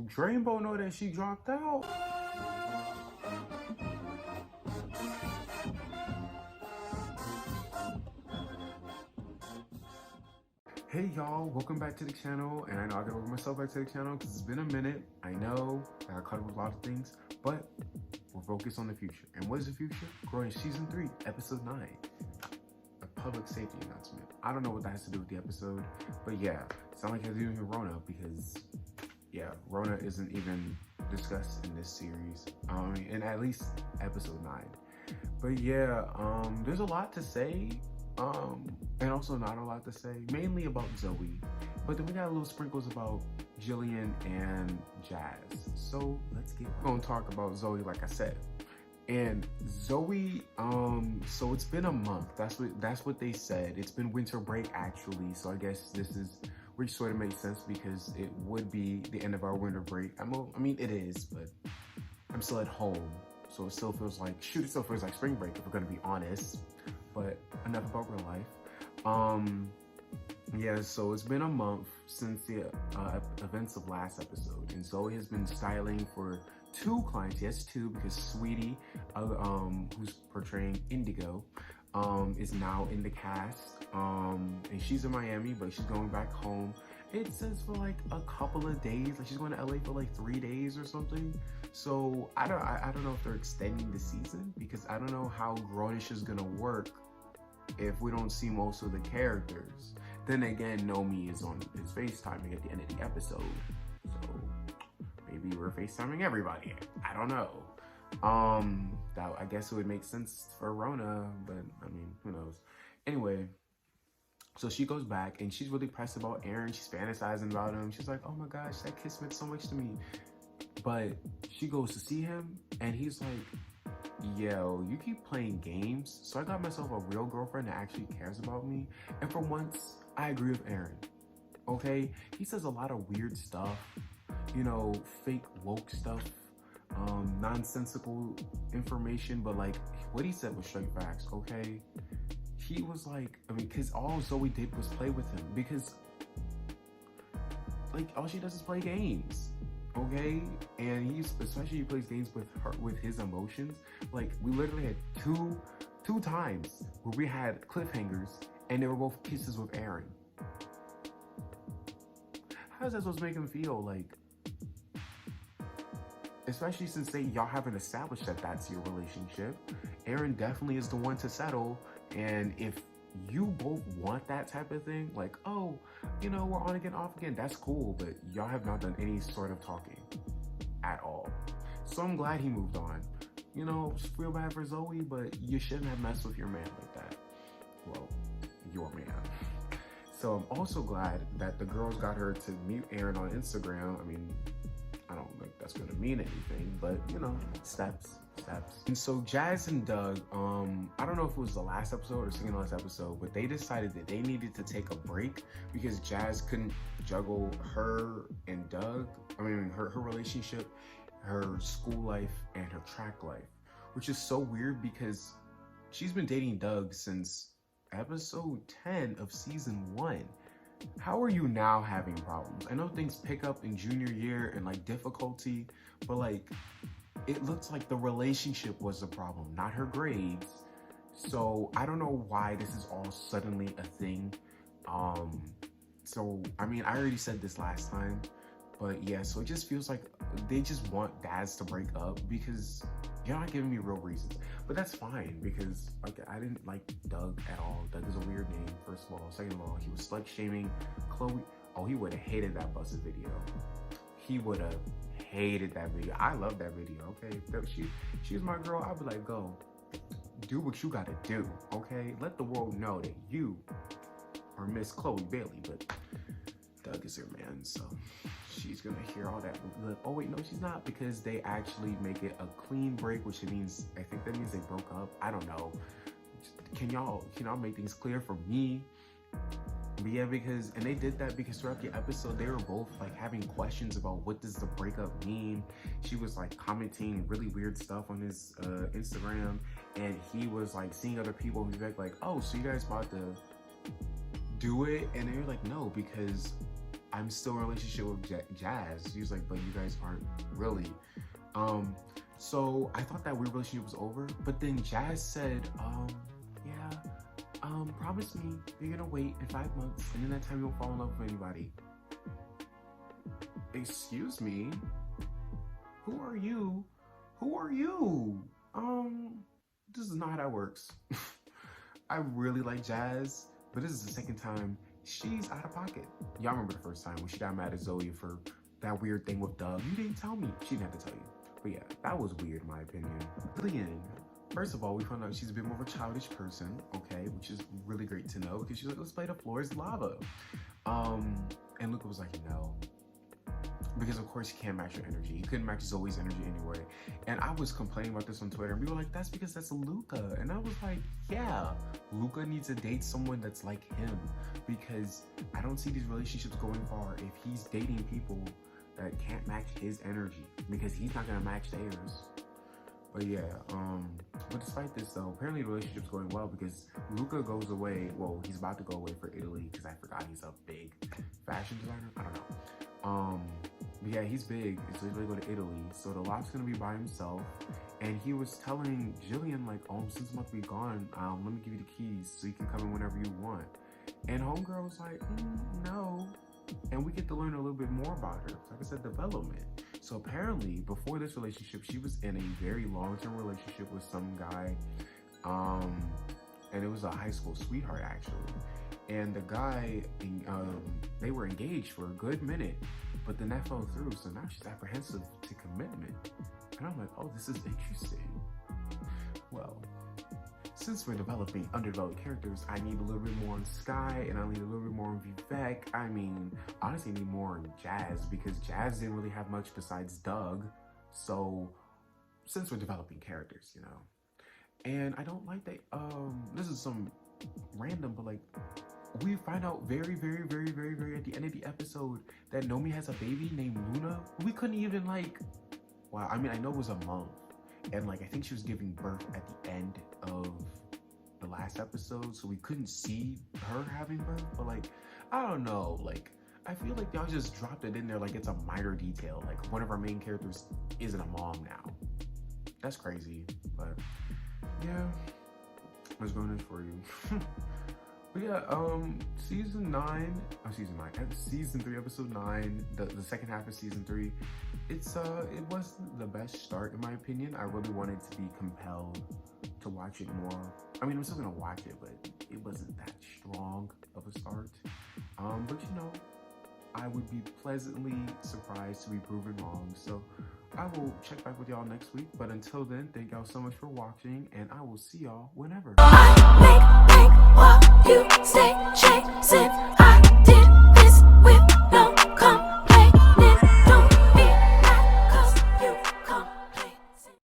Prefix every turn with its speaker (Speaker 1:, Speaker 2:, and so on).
Speaker 1: Drainbow know that she dropped out? Hey y'all, welcome back to the channel. And I know I gotta work myself back to the channel because it's been a minute. I know I got caught up with a lot of things, but we're focused on the future. And what is the future? Grownish Season 3, Episode 9. A public safety announcement. I don't know what that has to do with the episode, but yeah, it's not like it has to do with Rona because, yeah, Rona isn't even discussed in this series. In at least Episode 9. But yeah, there's a lot to say. And also not a lot to say, mainly about Zoey. But then we got little sprinkles about Jillian and Jazz. So let's get going to talk about Zoey, like I said. And Zoey, so it's been a month. That's what they said. It's been winter break actually. So I guess this is, which sort of makes sense because it would be the end of our winter break. I mean it is, but I'm still at home. So it still feels like, it still feels like spring break if we're gonna be honest. But enough about real life. Yeah, so it's been a month since the events of last episode, and Zoey has been styling for 2 clients. Yes, 2, because Sweetie, who's portraying Indigo, is now in the cast. And she's in Miami, but she's going back home. It says for like a couple of days, like she's going to LA for like 3 days or something. So I don't know if they're extending the season because I don't know how Grownish is gonna work if we don't see most of the characters. Then again, Nomi is on his FaceTiming at the end of the episode. So maybe we're FaceTiming everybody. I don't know. That I guess it would make sense for Rona, but I mean, who knows? Anyway, so she goes back and she's really pressed about Aaron. She's fantasizing about him. She's like, oh my gosh, that kiss meant so much to me. But she goes to see him and he's like, yo, you keep playing games, so I got myself a real girlfriend that actually cares about me. And for once, I agree with Aaron, okay? He says a lot of weird stuff, you know, fake woke stuff, nonsensical information, but like, what he said was straight facts, okay? He was like, I mean, because all Zoey did was play with him, because, like, all she does is play games. Okay, and especially he plays games with her, with his emotions. Like we literally had two times where we had cliffhangers and they were both kisses with Aaron. How is that supposed to make him feel? Like, especially since y'all haven't established that that's your relationship. Aaron definitely is the one to settle, and if you both want that type of thing, like, oh, you know, we're on again, off again, that's cool, but y'all have not done any sort of talking at all. So I'm glad he moved on. You know, just feel bad for Zoey, but you shouldn't have messed with your man like that. Well, your man. So I'm also glad that the girls got her to mute Aaron on Instagram. I mean, I don't think that's gonna mean anything, but you know, steps. And so Jazz and Doug, I don't know if it was the last episode or second last episode, but they decided that they needed to take a break because Jazz couldn't juggle her and Doug. I mean, her relationship, her school life, and her track life, which is so weird because she's been dating Doug since episode 10 of season 1. How are you now having problems? I know things pick up in junior year and like difficulty, but like, it looks like the relationship was the problem, not her grades. So I don't know why this is all suddenly a thing. So, I mean, I already said this last time, but yeah, so it just feels like they just want dads to break up because you're not giving me real reasons. But that's fine because like I didn't like Doug at all. Doug is a weird name, first of all. Second of all, he was slut shaming Chloe. Oh, he would have hated that busted video. He would have hated that video. I love that video, okay? She was my girl. I'd be like, go, do what you gotta do, okay? Let the world know that you are Miss Chloe Bailey, but Doug is her man, so she's gonna hear all that. Like, oh wait, no, she's not, because they actually make it a clean break, which means, I think that means they broke up. I don't know. Can y'all make things clear for me? But yeah, and they did that because throughout the episode, they were both like having questions about what does the breakup mean. She was like commenting really weird stuff on his Instagram, and he was like seeing other people and like, oh, so you guys about to do it? And they were like, no, because I'm still in a relationship with Jazz. She was like, but you guys aren't really. So I thought that weird relationship was over, but then Jazz said, yeah, promise me you're gonna wait in 5 months, and in that time you won't fall in love with anybody. Excuse me? Who are you? Who are you? This is not how that works. I really like Jazz, but this is the second time she's out of pocket. Y'all remember the first time when she got mad at Zoey for that weird thing with Doug? You didn't tell me. She didn't have to tell you. But yeah, that was weird in my opinion. Lillian, first of all, we found out she's a bit more of a childish person, okay, which is really great to know because she's like, let's play the floor is lava. And Luca was like, no. Because of course he can't match your energy. He couldn't match Zoe's energy anyway. And I was complaining about this on Twitter and we were like, that's because that's Luca. And I was like, yeah, Luca needs to date someone that's like him because I don't see these relationships going far if he's dating people that can't match his energy because he's not gonna match theirs. But yeah, but despite this though, apparently the relationship's going well because Luca goes away, well, he's about to go away for Italy because I forgot he's a big fashion designer, I don't know. But yeah, he's big, so he's gonna go to Italy. So the Lop's gonna be by himself. And he was telling Jillian like, since I'm about to be gone, let me give you the keys so you can come in whenever you want. And homegirl was like, no. And we get to learn a little bit more about her. Like I said, development. So apparently, before this relationship, she was in a very long-term relationship with some guy. And it was a high school sweetheart, actually. And the guy, they were engaged for a good minute, but then that fell through. So now she's apprehensive to commitment. And I'm like, oh, this is interesting. Well, since we're developing underdeveloped characters, I need a little bit more on Sky, and I need a little bit more on Vivek. I mean, honestly, I need more on Jazz, because Jazz didn't really have much besides Doug. So, since we're developing characters, you know. And I don't like that, this is some random, but like, we find out very at the end of the episode that Nomi has a baby named Luna. We couldn't even like, wow, I mean, I know it was a month. And like, I think she was giving birth at the end of the last episode, so we couldn't see her having birth, but like, I don't know, like, I feel like y'all just dropped it in there like it's a minor detail, like one of our main characters isn't a mom now. That's crazy, but yeah, let's go in for you. But yeah, season 3, episode 9, the second half of season 3, it wasn't the best start in my opinion. I really wanted to be compelled to watch it more. I mean, I'm still gonna watch it, but it wasn't that strong of a start. But you know, I would be pleasantly surprised to be proven wrong. So I will check back with y'all next week. But until then, thank y'all so much for watching, and I will see y'all whenever.